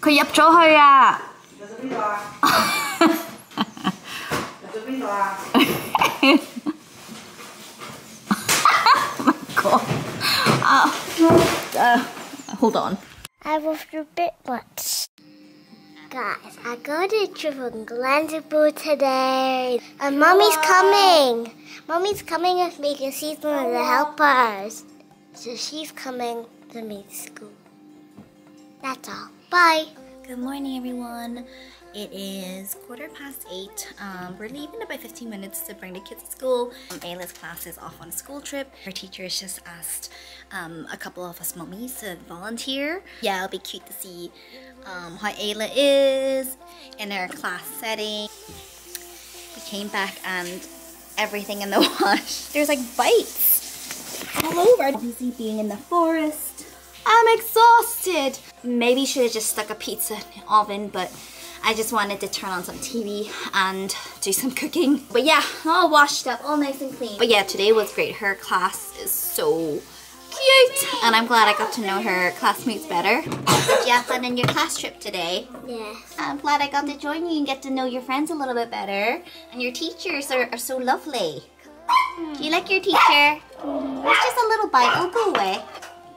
佢入咗去啊！Oh my god. Hold on. I was a bit much. Guys, I got a trip from Granny Bubz today. And Mommy's coming. Mommy's coming with me because she's one of the helpers. So she's coming to me to school. That's all. Bye. Good morning, everyone. It is 8:15. We're leaving in about 15 minutes to bring the kids to school. Ayla's class is off on a school trip. Her teacher has just asked a couple of us mummies to volunteer. Yeah, it'll be cute to see how Ayla is in her class setting. We came back and everything in the wash. There's like bites all over. Busy being in the forest. I'm exhausted. Maybe should have just stuck a pizza in the oven, but I just wanted to turn on some TV and do some cooking. But yeah, all washed up, all nice and clean. But yeah, today was great. Her class is so cute, and I'm glad I got to know her classmates better. Did you have fun in your class trip today? Yes. I'm glad I got to join you and get to know your friends a little bit better. And your teachers are so lovely. Do you like your teacher? It's just a little bite, it'll go away.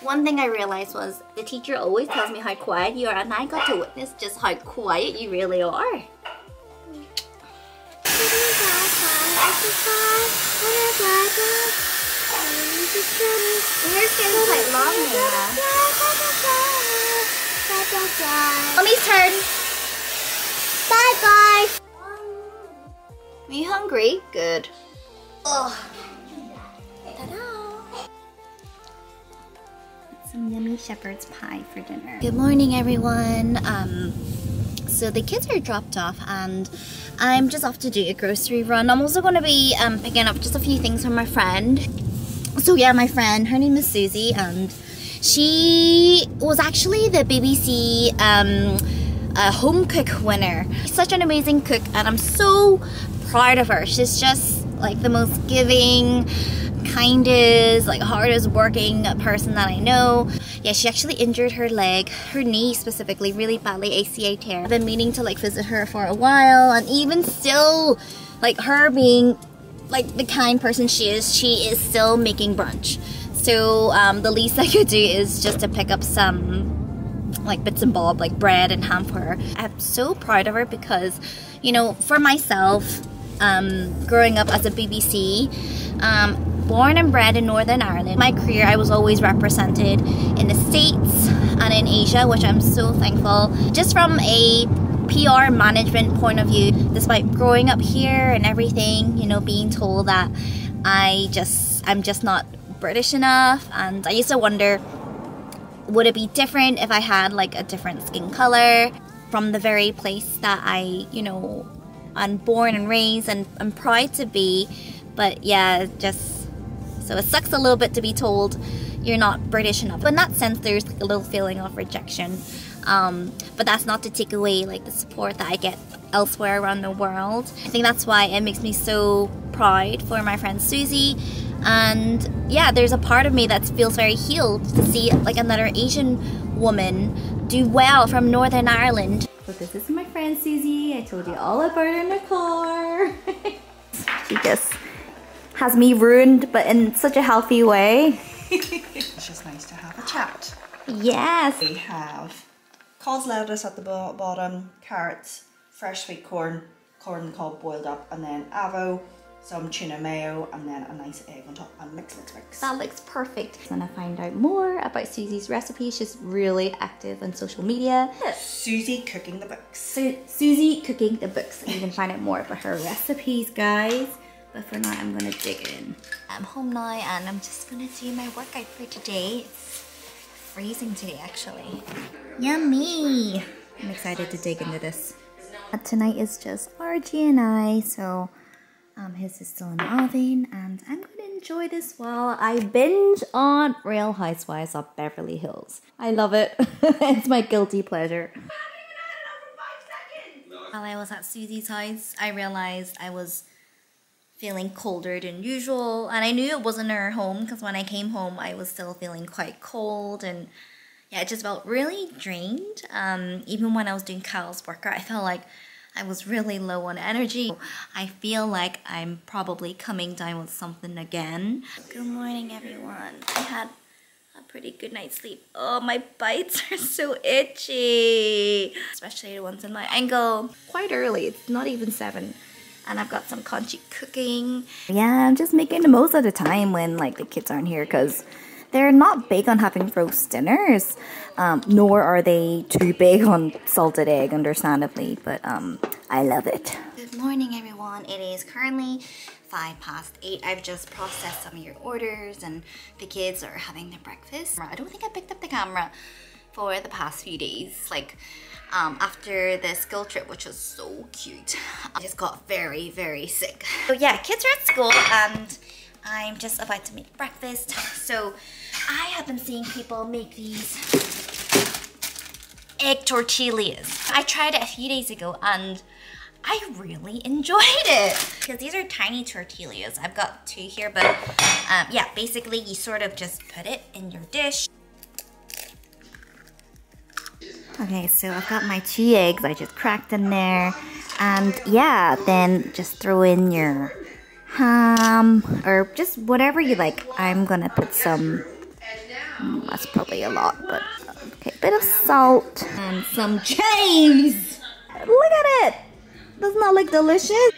One thing I realized was the teacher always tells me how quiet you are, and I got to witness just how quiet you really are. Your skin's quite long now. Mommy's turn. Bye, guys. Are you hungry? Good. Oh. Some yummy shepherd's pie for dinner. Good morning, everyone. So the kids are dropped off and I'm just off to do a grocery run. I'm also going to be picking up just a few things from my friend. So yeah, my friend, her name is Susie, and she was actually the BBC home cook winner. She's such an amazing cook and I'm so proud of her. She's just like the most giving, kindest, like hardest working person that I know. Yeah, she actually injured her leg, her knee specifically, really badly, ACL tear. I've been meaning to like visit her for a while, and even still, like her being like the kind person she is still making brunch. So the least I could do is just to pick up some like bits and bob, like bread and ham for her. I'm so proud of her because, you know, for myself, growing up as a BBC, born and bred in Northern Ireland. My career, I was always represented in the States and in Asia, which I'm so thankful. Just from a PR management point of view, despite growing up here and everything, you know, being told that I'm just not British enough, and I used to wonder, would it be different if I had like a different skin color from the very place that I, you know, I'm born and raised and I'm proud to be. But yeah, so it sucks a little bit to be told you're not British enough. But in that sense, there's like a little feeling of rejection. But that's not to take away like the support that I get elsewhere around the world. I think that's why it makes me so proud for my friend Susie. And yeah, there's a part of me that feels very healed to see like another Asian woman do well from Northern Ireland. So this is my friend Susie. I told you all about her in the car. She just has me ruined, but in such a healthy way. It's just nice to have a chat. Yes. We have cos lettuce at the bottom, carrots, fresh sweet corn cob boiled up, and then avo, some tuna mayo, and then a nice egg on top, and mix. That looks perfect. I'm gonna find out more about Susie's recipe. She's really active on social media. Susie cooking the books. Susie cooking the books. And you can find out more about her recipes, guys. But for now, I'm gonna dig in. I'm home now and I'm just gonna do my workout for today. It's freezing today, actually. Yummy! I'm excited to dig into this. Tonight is just RG and I, so his is still in the oven, and I'm gonna enjoy this while I binge on Real Housewives of Beverly Hills. I love it. It's my guilty pleasure. While I was at Susie's house, I realized I was feeling colder than usual, and I knew it wasn't her home because when I came home I was still feeling quite cold, and yeah, it just felt really drained. Even when I was doing Kyle's workout, I felt like I was really low on energy. I feel like I'm probably coming down with something again. Good morning, everyone. I had a pretty good night's sleep. Oh, my bites are so itchy, especially the ones in my ankle. Quite early, it's not even 7. And I've got some congee cooking. Yeah, I'm just making the most of the time when like the kids aren't here, because they're not big on having roast dinners, nor are they too big on salted egg, understandably, but I love it. Good morning, everyone. It is currently 8:05. I've just processed some of your orders and the kids are having their breakfast. I don't think I picked up the camera for the past few days. Like after the school trip, which was so cute, I just got very, very sick. So yeah, kids are at school and I'm just about to make breakfast. So I have been seeing people make these egg tortillas. I tried it a few days ago and I really enjoyed it because these are tiny tortillas. I've got 2 here, but yeah, basically you sort of just put it in your dish. Okay, so I've got my 2 eggs I just cracked in there, and yeah, then just throw in your ham or just whatever you like. I'm gonna put some, that's probably a lot, but okay, a bit of salt and some cheese. Look at it! Doesn't that look delicious?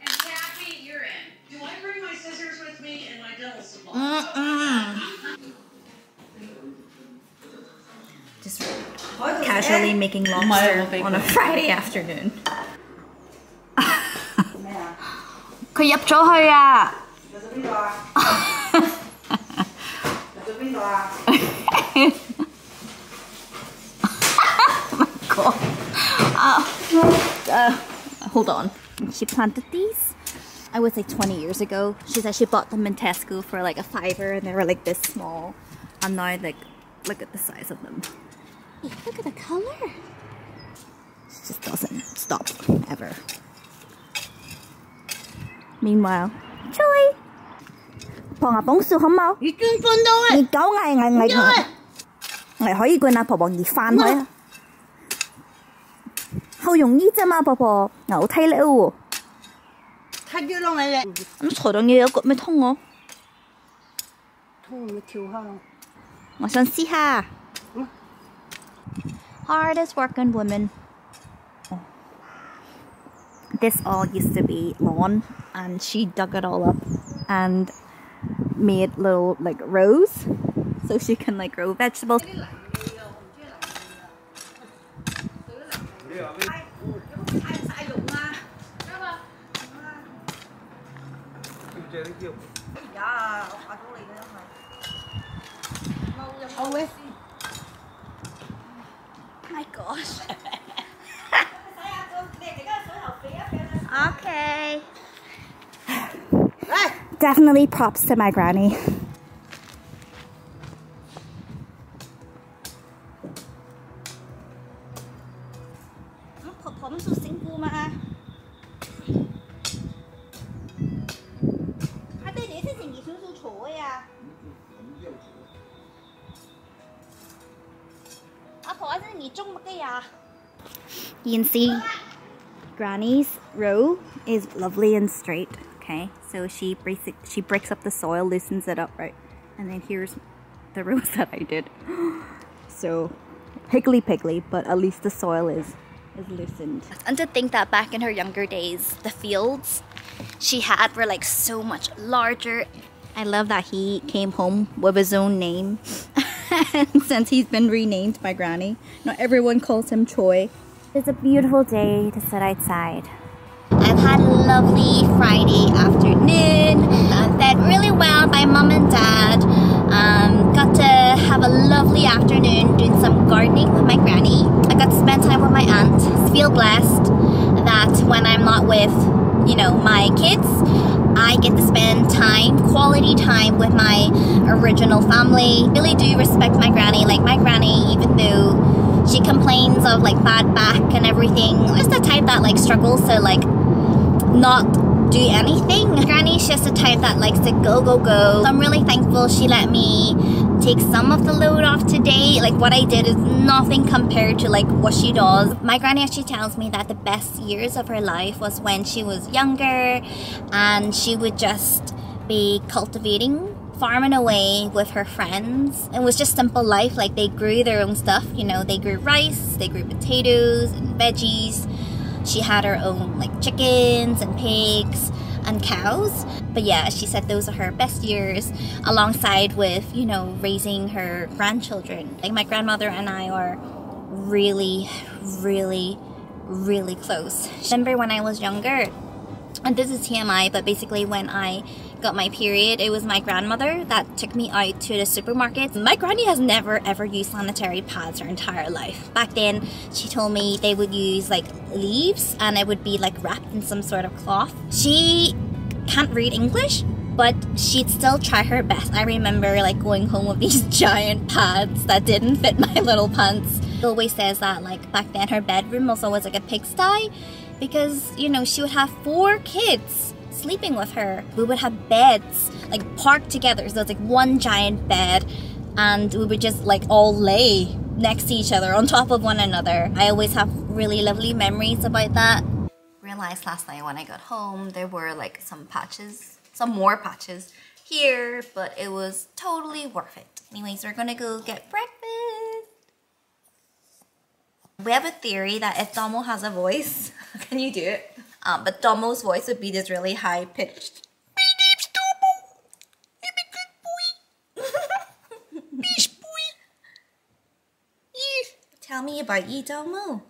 And Kathy, you're in. Do I bring my scissors with me and my dental supplies? Just casually making lobster on a Friday afternoon. 佢入咗去啊！ 入咗邊度啊？入咗邊度啊？ Hold on. She planted these, I would say 20 years ago. She said she bought them in Tesco for like a $5 and they were like this small. And now like, look at the size of them. Look at the color. She just doesn't stop ever. Meanwhile, Joey! 婆婆捧笑好冇？已經瞓到啦！你狗嗌我可以灌阿婆婆熱飯佢啊！好容易啫嘛，婆婆牛梯叻喎！睇咗落嚟咧，咁財動嘢有個咩通我？通你跳下咯！我想試下。Hardest working woman. This all used to be lawn, and she dug it all up and made little like rows so she can like grow vegetables. My gosh. Okay. Definitely props to my granny. You can see Granny's row is lovely and straight. Okay, so she breaks up the soil, loosens it up, right? And then here's the rows that I did. So piggly, but at least the soil is loosened. And to think that back in her younger days, the fields she had were like so much larger. I love that he came home with his own name. Since he's been renamed by Granny, now everyone calls him Choi. It's a beautiful day to sit outside. I've had a lovely Friday afternoon. Fed really well by Mom and Dad. Got to have a lovely afternoon doing some gardening with my granny. I got to spend time with my aunt. Feel blessed that when I'm not with, you know, my kids, I get to spend time, quality time with my original family. Really do respect my granny. Like my granny, even though she complains of like bad back and everything, just the type that like struggles to like not do anything. Granny's just the type that likes to go. So I'm really thankful she let me take some of the load off today. Like what I did is nothing compared to like what she does. My granny actually tells me that the best years of her life was when she was younger, and she would just be cultivating, farming away with her friends. It was just simple life. Like they grew their own stuff, you know, they grew rice, they grew potatoes and veggies. She had her own like chickens and pigs and cows. But yeah, she said those are her best years, alongside with, you know, raising her grandchildren. Like my grandmother and I are really, really, really close. Remember when I was younger, and this is TMI, but basically when I got my period, it was my grandmother that took me out to the supermarket. My granny has never ever used sanitary pads her entire life. Back then, she told me they would use like leaves and it would be like wrapped in some sort of cloth. She can't read English, but she'd still try her best. I remember like going home with these giant pads that didn't fit my little pants. She always says that like back then her bedroom was always like a pigsty, because, you know, she would have 4 kids sleeping with her. We would have beds like parked together, so it's like one giant bed, and we would just like all lay next to each other on top of one another. I always have really lovely memories about that. Realized last night when I got home there were like some more patches here, but it was totally worth it. Anyways, we're gonna go get breakfast. We have a theory that if Domo has a voice, can you do it? But Domo's voice would be this really high pitched. My name's Domo. I'm a good boy. Nice boy. Yes. Tell me about you, Domo.